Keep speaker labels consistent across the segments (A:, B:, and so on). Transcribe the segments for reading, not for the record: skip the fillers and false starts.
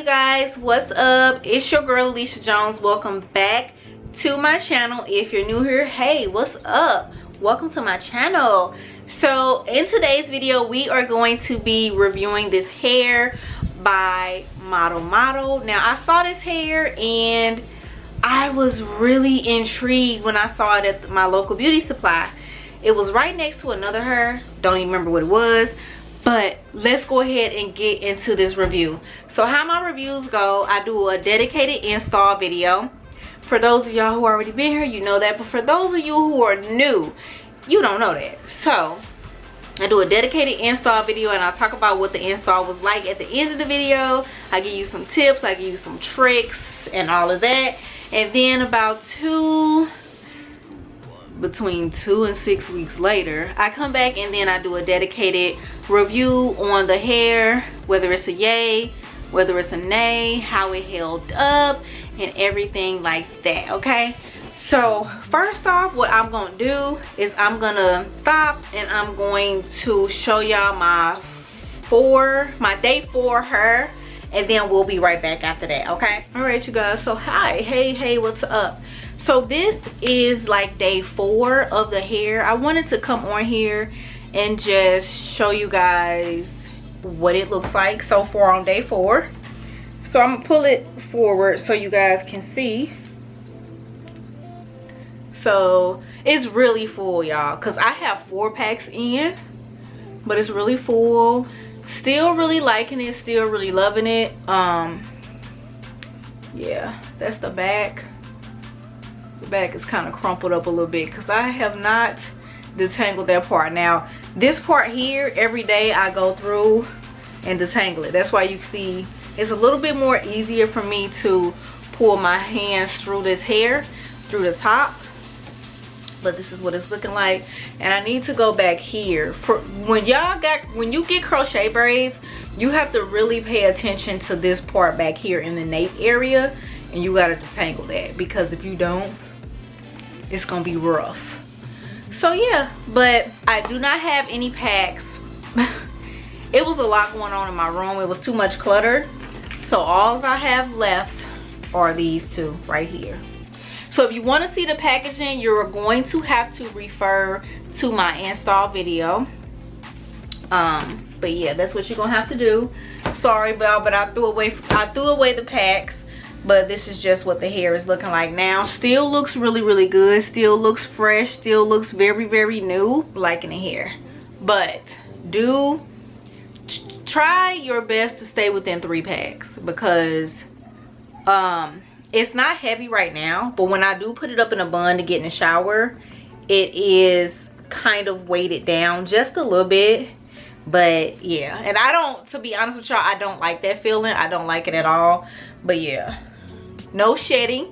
A: guys, what's up? It's your girl Alicia Jones. Welcome back to my channel. If you're new here, hey, what's up? Welcome to my channel. So in today's video we are going to be reviewing this hair by Model. Now I saw this hair and I was really intrigued when I saw it at my local beauty supply. It was right next to another hair, don't even remember what it was. But let's go ahead and get into this review. So how my reviews go, I do a dedicated install video. For those of y'all who already been here, you know that. But for those of you who are new, you don't know that. So I do a dedicated install video and I talk about what the install was like at the end of the video. I give you some tips, I give you some tricks and all of that. And then about between 2 and 6 weeks later, I come back and then I do a dedicated review on the hair, whether it's a yay, whether it's a nay, how it held up and everything like that. Okay, so first off, what I'm gonna do is I'm gonna stop and I'm going to show y'all my day 4 hair, and then we'll be right back after that. Okay, all right you guys, so hi, hey, what's up? So this is like day 4 of the hair. I wanted to come on here and just show you guys what it looks like so far on day 4. So I'm gonna pull it forward so you guys can see. So it's really full, y'all, because I have 4 packs in, but it's really full. Still really liking it, still really loving it. Yeah, that's the back. The back is kind of crumpled up a little bit because I have not detangled that part. Now this part here, every day I go through and detangle it. That's why you see it's a little bit more easier for me to pull my hands through this hair, through the top. But this is what it's looking like. And I need to go back here. For when you get crochet braids, you have to really pay attention to this part back here in the nape area, and you gotta detangle that, because if you don't, it's gonna be rough. So yeah, but I do not have any packs. It was a lot going on in my room. It was too much clutter. So all I have left are these 2 right here. So if you want to see the packaging, you're going to have to refer to my install video. But yeah, that's what you're gonna have to do. Sorry Belle, but I threw away the packs. But this is just what the hair is looking like now. Still looks really good, still looks fresh, still looks very new. Liking the hair. But do try your best to stay within 3 packs, because it's not heavy right now, but when I do put it up in a bun to get in the shower, it is kind of weighted down just a little bit. But yeah, and I don't, to be honest with y'all, I don't like that feeling. I don't like it at all. But yeah, no shedding,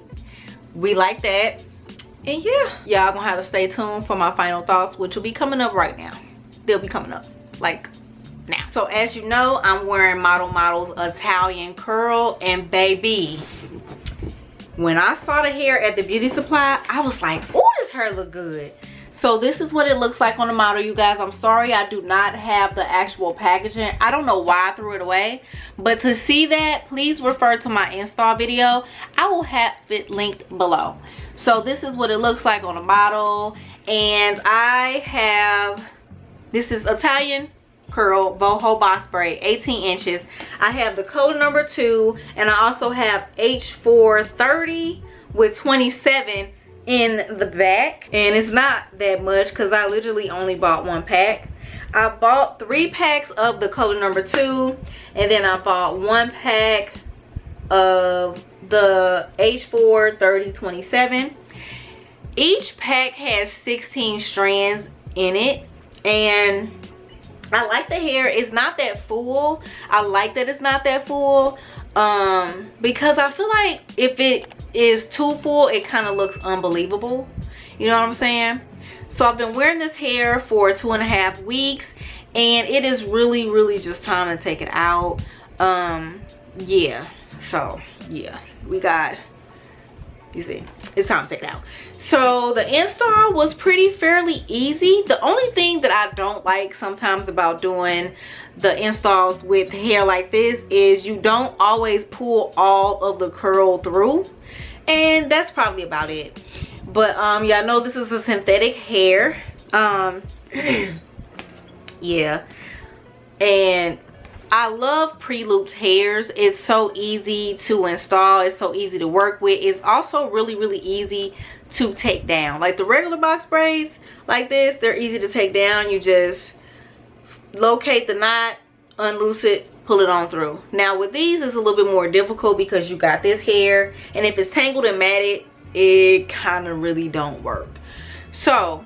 A: we like that. And yeah, y'all gonna have to stay tuned for my final thoughts, which will be coming up right now. They'll be coming up like now. So as you know, I'm wearing Model's Italian curl, and baby, when I saw the hair at the beauty supply, I was like, oh, this hair look good. So this is what it looks like on the model, you guys. I'm sorry I do not have the actual packaging. I don't know why I threw it away. But to see that, please refer to my install video. I will have it linked below. So this is what it looks like on the model. And I have, this is Italian curl boho box braid, 18 inches. I have the color number 2, and I also have H430 with 27 in the back. And it's not that much because I literally only bought 1 pack. I bought 3 packs of the color number 2, and then I bought 1 pack of the H430 27. Each pack has 16 strands in it, and I like the hair. It's not that full. I like that it's not that full, because I feel like if it is too full, it kind of looks unbelievable. You know what I'm saying? So I've been wearing this hair for 2.5 weeks, and it is really just time to take it out. Yeah, so yeah, we got You see, it's time to take it out. So the install was fairly easy. The only thing that I don't like sometimes about doing the installs with hair like this is you don't always pull all of the curl through, and that's probably about it. But yeah, I know this is a synthetic hair. Yeah, and I love pre-looped hairs. It's so easy to install. It's so easy to work with. It's also really easy to take down. Like the regular box braids like this, they're easy to take down. You just locate the knot, unloose it, pull it on through. Now with these, it's a little bit more difficult because you got this hair, and if it's tangled and matted, it kind of really don't work. So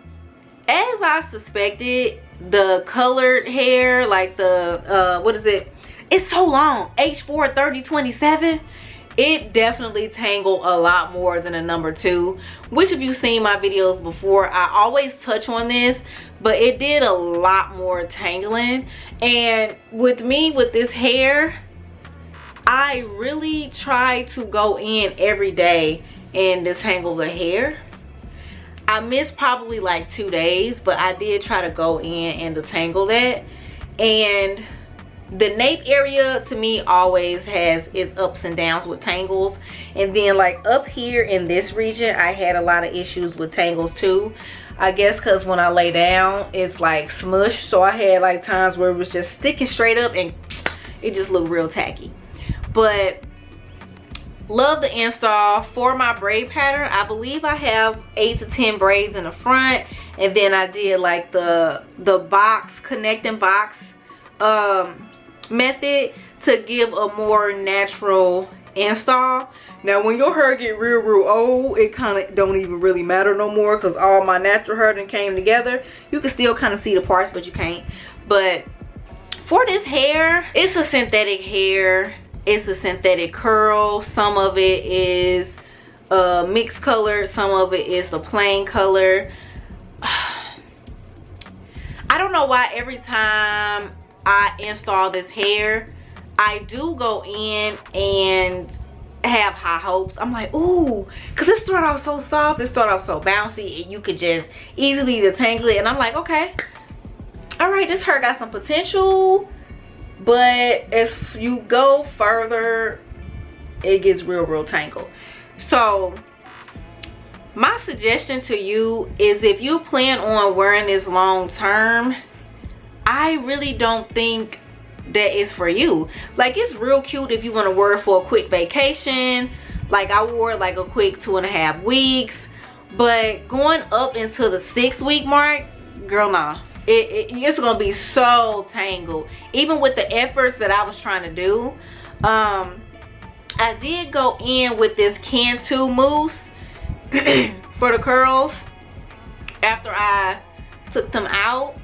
A: as I suspected, the colored hair, like the what is it, it's so long, H4 3027, it definitely tangled a lot more than a number 2. Which, if you've seen my videos before, I always touch on this, but it did a lot more tangling. And with me, with this hair, I really try to go in every day and detangle the hair. I missed probably like 2 days, but I did try to go in and detangle that. And the nape area to me always has its ups and downs with tangles. And then like up here in this region, I had a lot of issues with tangles too. I guess because when I lay down, it's like smush. So I had like times where it was just sticking straight up and it just looked real tacky. But love the install. For my braid pattern, I believe I have 8 to 10 braids in the front, and then I did like the box, connecting box method to give a more natural install. Now when your hair get real old, it kind of don't even really matter no more, because all my natural hair then came together. You can still kind of see the parts, but you can't. But for this hair, it's a synthetic hair. It's a synthetic curl. Some of it is mixed color, some of it is a plain color. I don't know why every time I install this hair, I do go in and have high hopes. I'm like, ooh, because it started off so soft, it started off so bouncy, and you could just easily detangle it. And I'm like, okay, all right, this hair got some potential. But as you go further, it gets real tangled. So my suggestion to you is, if you plan on wearing this long term, I really don't think that it's for you. Like, it's real cute if you want to wear it for a quick vacation. Like I wore it like a quick 2.5 weeks. But going up into the 6-week mark, girl, nah. It's gonna be so tangled. Even with the efforts that I was trying to do, I did go in with this Cantu mousse for the curls after I took them out.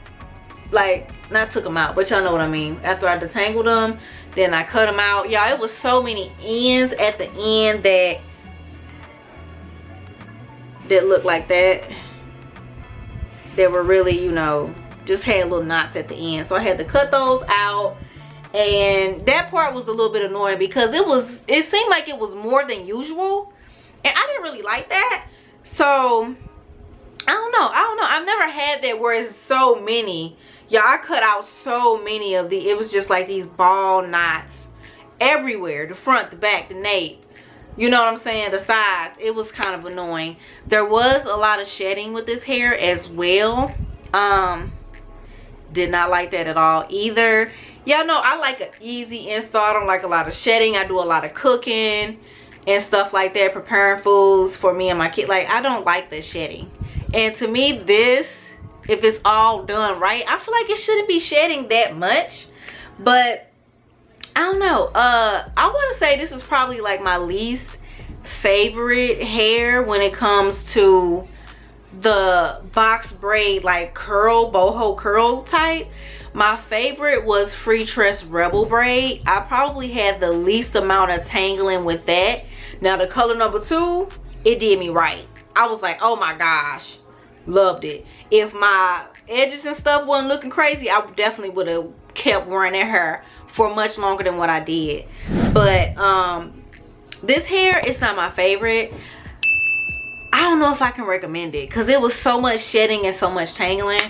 A: Like, not took them out, but y'all know what I mean. After I detangled them, then I cut them out. Y'all, it was so many ends at the end that looked like that were really, you know, just had little knots at the end. So I had to cut those out, and that part was a little bit annoying because it seemed like it was more than usual, and I didn't really like that. So I don't know, I've never had that where it's so many. Yeah, I cut out so many of the, it was just like these ball knots everywhere, the front, the back, the nape, you know what I'm saying, the sides. It was kind of annoying. There was a lot of shedding with this hair as well. Did not like that at all either. Y'all know I like an easy install. I don't like a lot of shedding. I do a lot of cooking and stuff like that, preparing foods for me and my kid. Like, I don't like the shedding. And to me, this, if it's all done right, I feel like it shouldn't be shedding that much. But I don't know, I want to say this is probably like my least favorite hair when it comes to the box braid, like curl, boho curl type. My favorite was Free Tress Rebel braid. I probably had the least amount of tangling with that. Now the color number 2, it did me right. I was like, oh my gosh, loved it. If my edges and stuff wasn't looking crazy, I definitely would have kept wearing that hair for much longer than what I did. But this hair is not my favorite. don't know if I can recommend it because it was so much shedding and so much tangling.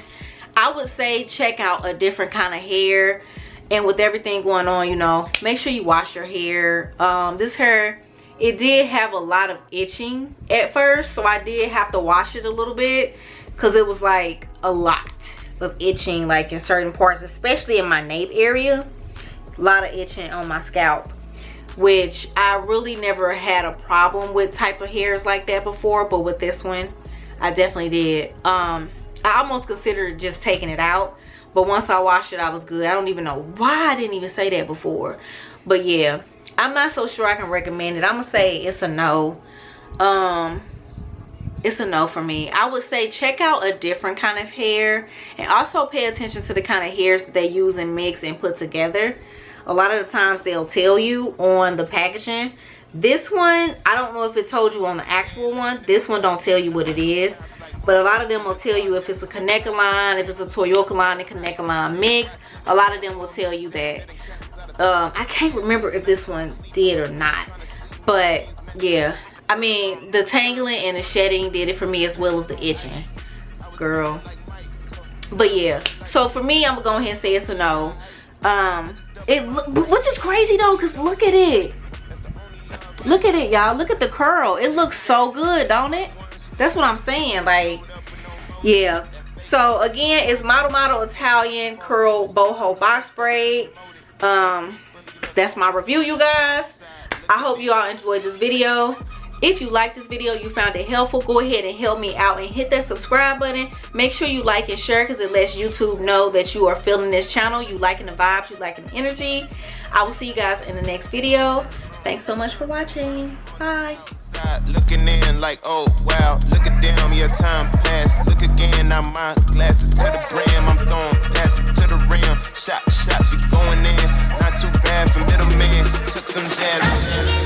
A: I would say check out a different kind of hair. And with everything going on, you know, make sure you wash your hair. This hair, it did have a lot of itching at first, so I did have to wash it a little bit because it was like a lot of itching, like in certain parts, especially in my nape area. A lot of itching on my scalp, which I really never had a problem with type of hairs like that before, but with this one I definitely did. I almost considered just taking it out, but once I washed it I was good. I don't even know why I didn't even say that before, but yeah, I'm not so sure I can recommend it. I'm gonna say it's a no. It's a no for me. I would say check out a different kind of hair, and also pay attention to the kind of hairs that they use and mix and put together. A lot of the times they'll tell you on the packaging. This one, I don't know if it told you on the actual one. This one don't tell you what it is, but a lot of them will tell you if it's a Kaneka line, if it's a Toyoka line and Kaneka line mix. A lot of them will tell you that. I can't remember if this one did or not, but yeah, I mean, the tangling and the shedding did it for me as well as the itching, girl. But yeah, so for me, I'm gonna go ahead and say it's a no. Which is crazy though, because look at it. Look at it, y'all. Look at the curl. It looks so good, don't it? That's what I'm saying. Like, yeah. So again, it's Model Italian curl boho box braid. That's my review, you guys. I hope you all enjoyed this video. If you like this video, you found it helpful, go ahead and help me out and hit that subscribe button. Make sure you like and share because it lets YouTube know that you are feeling this channel, you liking the vibes, you liking the energy. I will see you guys in the next video. Thanks so much for watching. Bye.
B: Looking in like, oh wow, look at them, your time passed. Look again, now my glasses to the brim, I'm throwing passes to the rim. Shots, we going in, not too bad for middleman. Took some jazz.